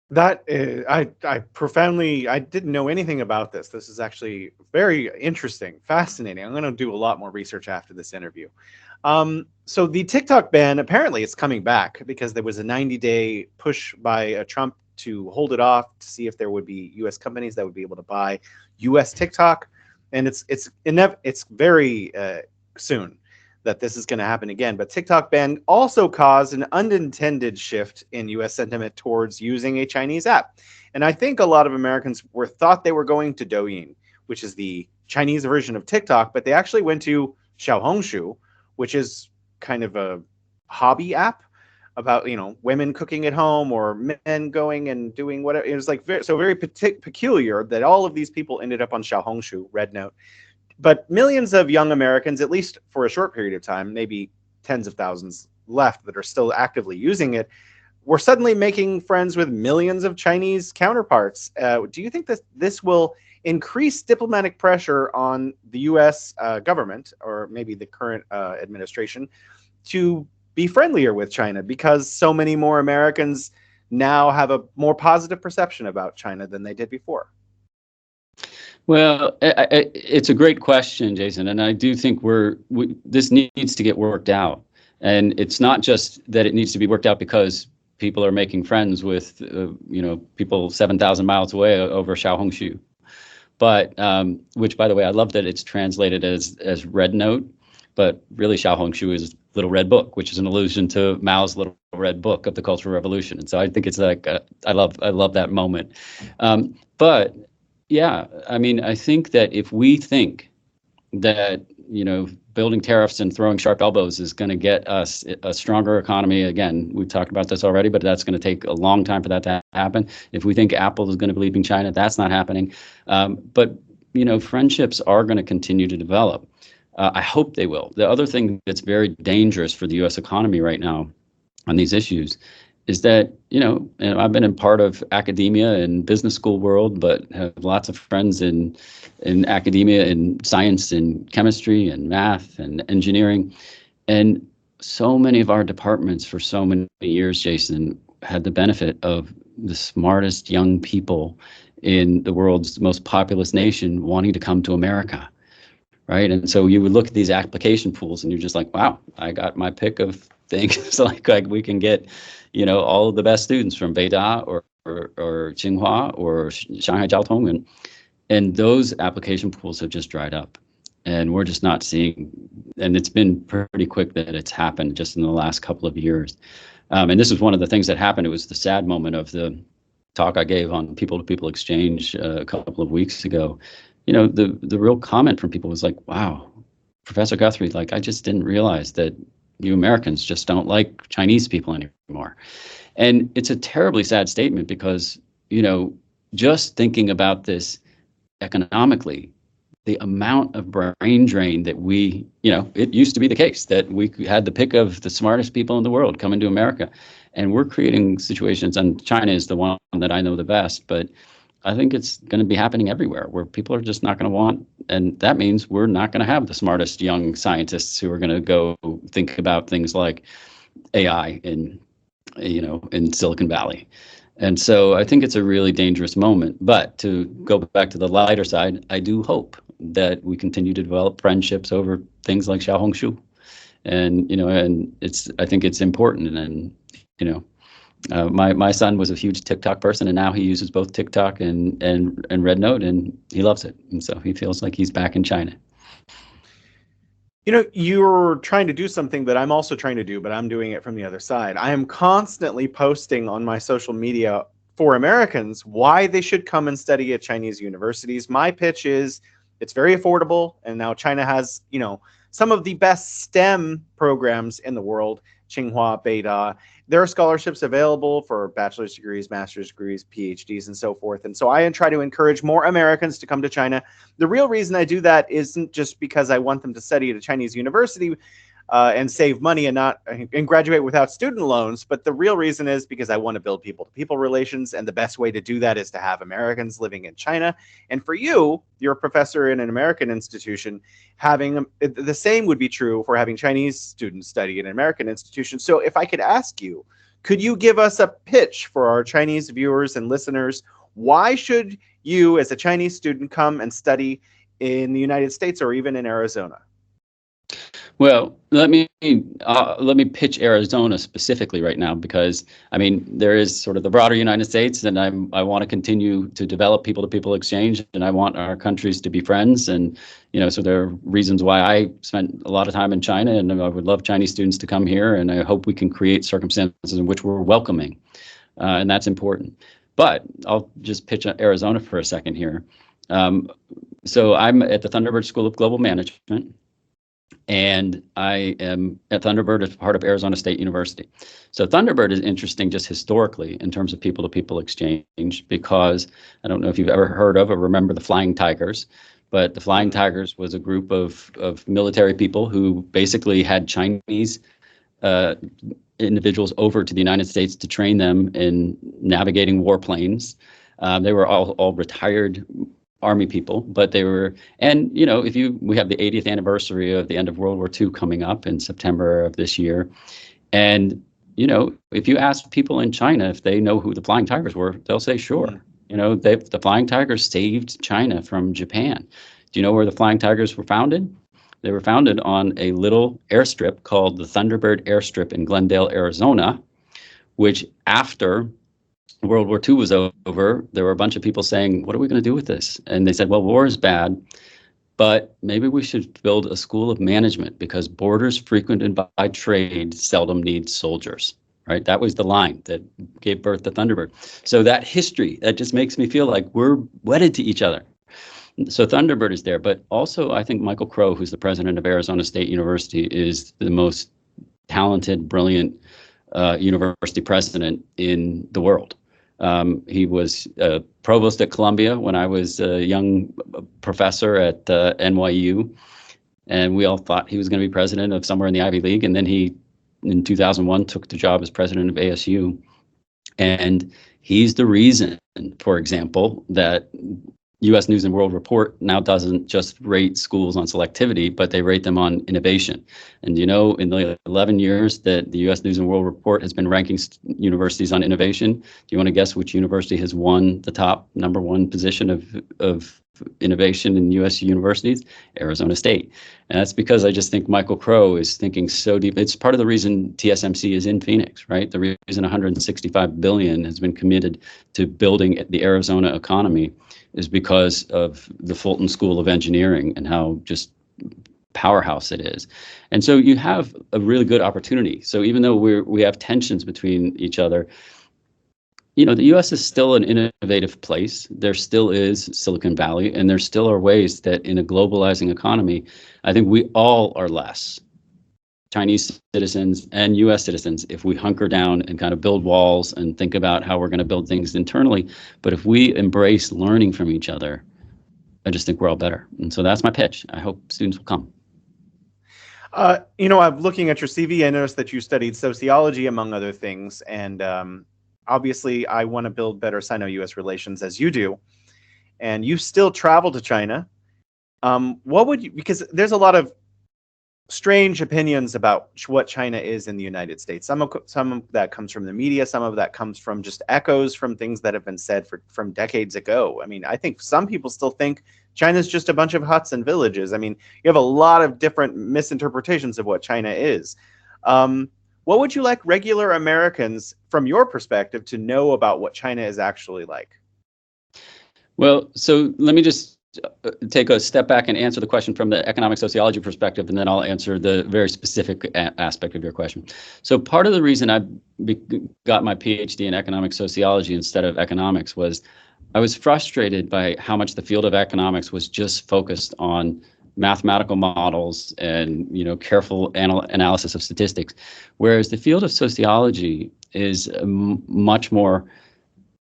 That is, I didn't know anything about this. This is actually very interesting, fascinating. I'm going to do a lot more research after this interview. So the TikTok ban, apparently it's coming back because there was a 90-day push by Trump to hold it off to see if there would be U.S. companies that would be able to buy U.S. TikTok, and it's very soon that this is going to happen again. But TikTok ban also caused an unintended shift in U.S. sentiment towards using a Chinese app, and I think a lot of Americans thought they were going to Douyin, which is the Chinese version of TikTok, but they actually went to Xiaohongshu, which is kind of a hobby app about women cooking at home or men going and doing whatever. It was like very peculiar that all of these people ended up on Xiaohongshu, Red Note. But millions of young Americans, at least for a short period of time, maybe tens of thousands left that are still actively using it, were suddenly making friends with millions of Chinese counterparts. Do you think that this will increase diplomatic pressure on the U.S. Government, or maybe the current administration, to be friendlier with China, because so many more Americans now have a more positive perception about China than they did before? Well, it's a great question, Jason, and I do think this needs to get worked out. And it's not just that it needs to be worked out because people are making friends with people 7,000 miles away over Xiaohongshu, but which, by the way, I love that it's translated as Red Note, but really Xiaohongshu is Little Red Book, which is an allusion to Mao's Little Red Book of the Cultural Revolution. And so I think it's like I love that moment. But yeah, I mean, I think that if we think that building tariffs and throwing sharp elbows is going to get us a stronger economy, again, we've talked about this already, but that's going to take a long time for that to happen. If we think Apple is going to be leaving China, that's not happening. But friendships are going to continue to develop. I hope they will. The other thing that's very dangerous for the U.S. economy right now on these issues is that, and I've been in part of academia and business school world, but have lots of friends in academia and science and chemistry and math and engineering. And so many of our departments for so many years, Jason, had the benefit of the smartest young people in the world's most populous nation wanting to come to America. Right. And so you would look at these application pools and you're just like, wow, I got my pick of things. like we can get, all of the best students from Beida or Tsinghua or Shanghai Jiaotong. And those application pools have just dried up. and we're just not seeing. And it's been pretty quick that it's happened just in the last couple of years. And this was one of the things that happened. It was the sad moment of the talk I gave on people-to-people exchange a couple of weeks ago. The real comment from people was like, "Wow, Professor Guthrie, like I just didn't realize that you Americans just don't like Chinese people anymore." And it's a terribly sad statement because, just thinking about this economically, the amount of brain drain that it used to be the case that we had the pick of the smartest people in the world coming to America. And we're creating situations, and China is the one that I know the best, but I think it's going to be happening everywhere where people are just not going to want, and that means we're not going to have the smartest young scientists who are going to go think about things like AI in Silicon Valley. And so I think it's a really dangerous moment. But to go back to the lighter side, I do hope that we continue to develop friendships over things like Xiaohongshu. And I think it's important. And my son was a huge TikTok person, and now he uses both TikTok and RedNote, and he loves it. And so he feels like he's back in China. You're trying to do something that I'm also trying to do, but I'm doing it from the other side. I am constantly posting on my social media for Americans why they should come and study at Chinese universities. My pitch is it's very affordable, and now China has, some of the best STEM programs in the world, Tsinghua, Beida. There are scholarships available for bachelor's degrees, master's degrees, PhDs, and so forth. And so I try to encourage more Americans to come to China. The real reason I do that isn't just because I want them to study at a Chinese university and save money and graduate without student loans, but the real reason is because I want to build people-to-people relations, and the best way to do that is to have Americans living in China. And for you're a professor in an American institution, having the same would be true for having Chinese students study in an American institution. So if I could ask you, could you give us a pitch for our Chinese viewers and listeners? Why should you, as a Chinese student, come and study in the United States or even in Arizona? Well, let me pitch Arizona specifically right now, because there is sort of the broader United States, and I want to continue to develop people-to-people exchange, and I want our countries to be friends, and so there are reasons why I spent a lot of time in China, and I would love Chinese students to come here, and I hope we can create circumstances in which we're welcoming, and that's important. But I'll just pitch Arizona for a second here. So I'm at the Thunderbird School of Global Management, and I am at Thunderbird as part of Arizona State University. So Thunderbird is interesting just historically in terms of people-to-people exchange, because I don't know if you've ever heard of or remember the Flying Tigers, but the Flying Tigers was a group of military people who basically had Chinese individuals over to the United States to train them in navigating warplanes. They were all retired Army people, but they were, and we have the 80th anniversary of the end of World War II coming up in September of this year. And, if you ask people in China if they know who the Flying Tigers were, they'll say, sure. The Flying Tigers saved China from Japan. Do you know where the Flying Tigers were founded? They were founded on a little airstrip called the Thunderbird Airstrip in Glendale, Arizona, which after World War II was over, there were a bunch of people saying, what are we going to do with this? And they said, well, war is bad, but maybe we should build a school of management, because borders frequented by trade seldom need soldiers, right? That was the line that gave birth to Thunderbird. So that history, that just makes me feel like we're wedded to each other. So Thunderbird is there, but also I think Michael Crow, who's the president of Arizona State University, is the most talented, brilliant university president in the world. He was provost at Columbia when I was a young professor at NYU, and we all thought he was going to be president of somewhere in the Ivy League. And then he, in 2001, took the job as president of ASU. And he's the reason, for example, that U.S. News and World Report now doesn't just rate schools on selectivity, but they rate them on innovation. And in the 11 years that the U.S. News and World Report has been ranking universities on innovation, do you want to guess which university has won the top number one position of innovation in U.S. universities? Arizona State. And that's because I just think Michael Crow is thinking so deep. It's part of the reason TSMC is in Phoenix, right? The reason $165 billion has been committed to building the Arizona economy is because of the Fulton School of Engineering and how just powerhouse it is. And so you have a really good opportunity. So even though we have tensions between each other, the U.S. is still an innovative place. There still is Silicon Valley, and there still are ways that in a globalizing economy, I think we all are less Chinese citizens and U.S. citizens if we hunker down and kind of build walls and think about how we're going to build things internally. But if we embrace learning from each other, I just think we're all better. And so that's my pitch. I hope students will come. I'm looking at your CV. I noticed that you studied sociology, among other things. And obviously, I want to build better Sino-US relations as you do. And you still travel to China. What would you, because there's a lot of strange opinions about what China is in the United States. Some of that comes from the media. Some of that comes from just echoes from things that have been said from decades ago. I mean, I think some people still think China's just a bunch of huts and villages. I mean, you have a lot of different misinterpretations of what China is. What would you like regular Americans, from your perspective, to know about what China is actually like? Well, so let me just take a step back and answer the question from the economic sociology perspective, and then I'll answer the very specific aspect of your question. So part of the reason I got my PhD in economic sociology instead of economics was I was frustrated by how much the field of economics was just focused on mathematical models and careful analysis of statistics, whereas the field of sociology is much more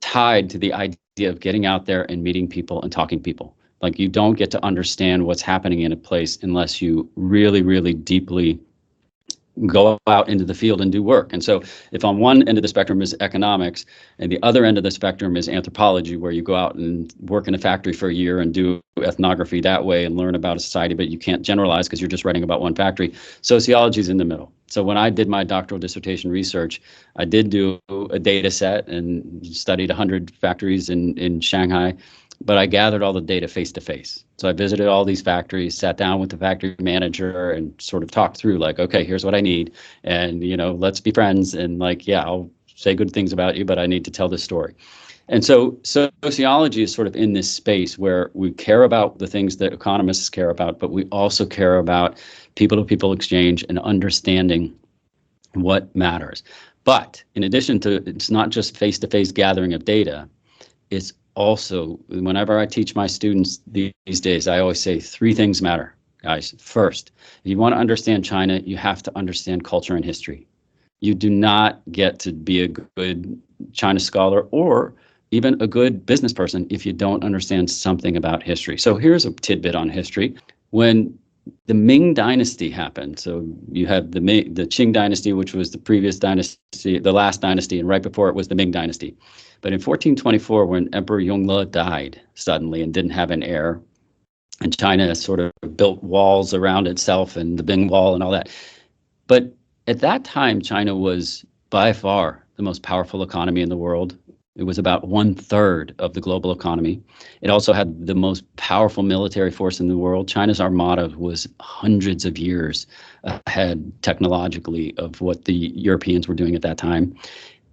tied to the idea of getting out there and meeting people and talking to people. Like, you don't get to understand what's happening in a place unless you really, really deeply go out into the field and do work. And so if on one end of the spectrum is economics and the other end of the spectrum is anthropology, where you go out and work in a factory for a year and do ethnography that way and learn about a society, but you can't generalize because you're just writing about one factory, sociology is in the middle. So when I did my doctoral dissertation research, I did do a data set and studied 100 factories in Shanghai, but I gathered all the data face to face. So I visited all these factories, sat down with the factory manager and sort of talked through, like, okay, here's what I need. And, let's be friends. And like, yeah, I'll say good things about you, but I need to tell this story. And so sociology is sort of in this space where we care about the things that economists care about, but we also care about people-to-people exchange and understanding what matters. But in addition to, it's not just face-to-face gathering of data, it's also, whenever I teach my students these days, I always say 3 things matter, guys. First, if you want to understand China, you have to understand culture and history. You do not get to be a good China scholar or even a good business person if you don't understand something about history. So here's a tidbit on history. When the Ming Dynasty happened, so you have the Qing Dynasty, which was the previous dynasty, the last dynasty, and right before it was the Ming Dynasty. But in 1424, when Emperor Yongle died suddenly and didn't have an heir, and China sort of built walls around itself and the Ming Wall and all that. But at that time, China was by far the most powerful economy in the world. It was about 1/3 of the global economy. It also had the most powerful military force in the world. China's armada was hundreds of years ahead technologically of what the Europeans were doing at that time.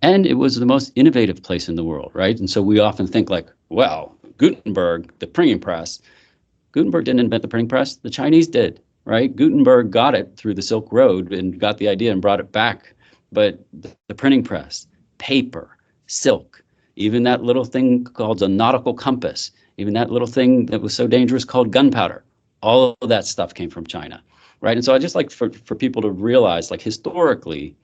And it was the most innovative place in the world, right? And so we often think like, well, Gutenberg, the printing press. Gutenberg didn't invent the printing press. The Chinese did, right? Gutenberg got it through the Silk Road and got the idea and brought it back. But the printing press, paper, silk, even that little thing called a nautical compass, even that little thing that was so dangerous called gunpowder, all of that stuff came from China, right? And so I just like for people to realize, like, historically,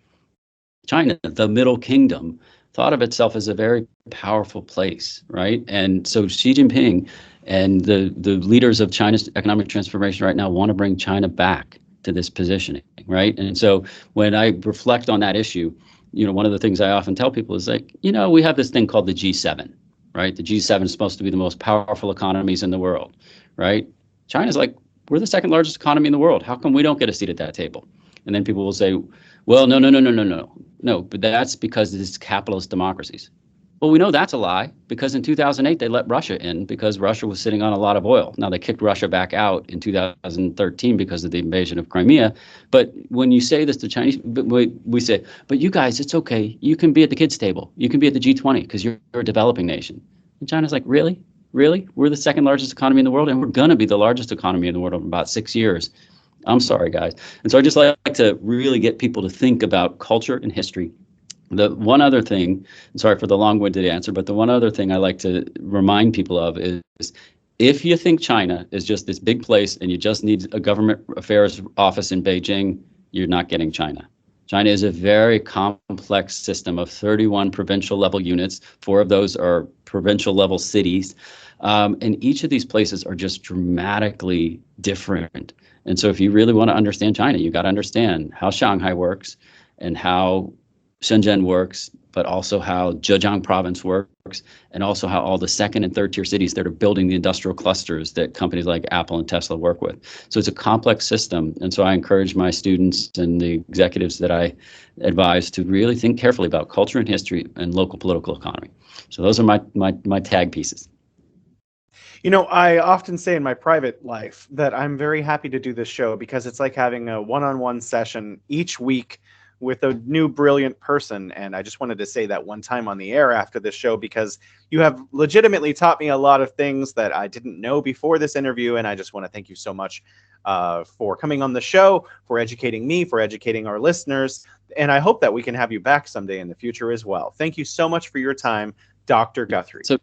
China, the Middle Kingdom, thought of itself as a very powerful place, right? And so Xi Jinping and the leaders of China's economic transformation right now want to bring China back to this positioning, right? And so when I reflect on that issue, one of the things I often tell people is like, we have this thing called the G7, right? The G7 is supposed to be the most powerful economies in the world, right? China's like, we're the second largest economy in the world. How come we don't get a seat at that table? And then people will say, well, no, but that's because it's capitalist democracies. Well, we know that's a lie because in 2008, they let Russia in because Russia was sitting on a lot of oil. Now, they kicked Russia back out in 2013 because of the invasion of Crimea. But when you say this to Chinese, we say, but you guys, it's okay. You can be at the kids' table. You can be at the G20 because you're a developing nation. And China's like, really? Really? We're the second largest economy in the world, and we're going to be the largest economy in the world in about 6 years. I'm sorry, guys. And so I just like to really get people to think about culture and history. The one other thing, sorry for the long-winded answer, but the one other thing I like to remind people of is if you think China is just this big place and you just need a government affairs office in Beijing, you're not getting China. China is a very complex system of 31 provincial level units. 4 of those are provincial level cities. And each of these places are just dramatically different. And so if you really want to understand China, you got to understand how Shanghai works and how Shenzhen works, but also how Zhejiang province works, and also how all the second and third tier cities that are building the industrial clusters that companies like Apple and Tesla work with. So it's a complex system. And so I encourage my students and the executives that I advise to really think carefully about culture and history and local political economy. So those are my tag pieces. I often say in my private life that I'm very happy to do this show because it's like having a one-on-one session each week with a new brilliant person. And I just wanted to say that one time on the air after this show because you have legitimately taught me a lot of things that I didn't know before this interview. And I just want to thank you so much for coming on the show, for educating me, for educating our listeners. And I hope that we can have you back someday in the future as well. Thank you so much for your time, Dr. Guthrie. So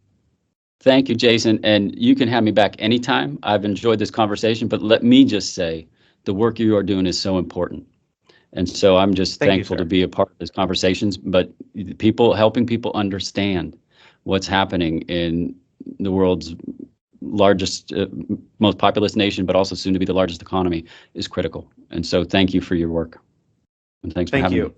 thank you, Jason. And you can have me back anytime. I've enjoyed this conversation, but let me just say the work you are doing is so important. And so I'm just Thank you, thankful sir. to be a part of these conversations, but helping people understand what's happening in the world's largest, most populous nation, but also soon to be the largest economy is critical. And so thank you for your work. And thanks for Thank having you. me.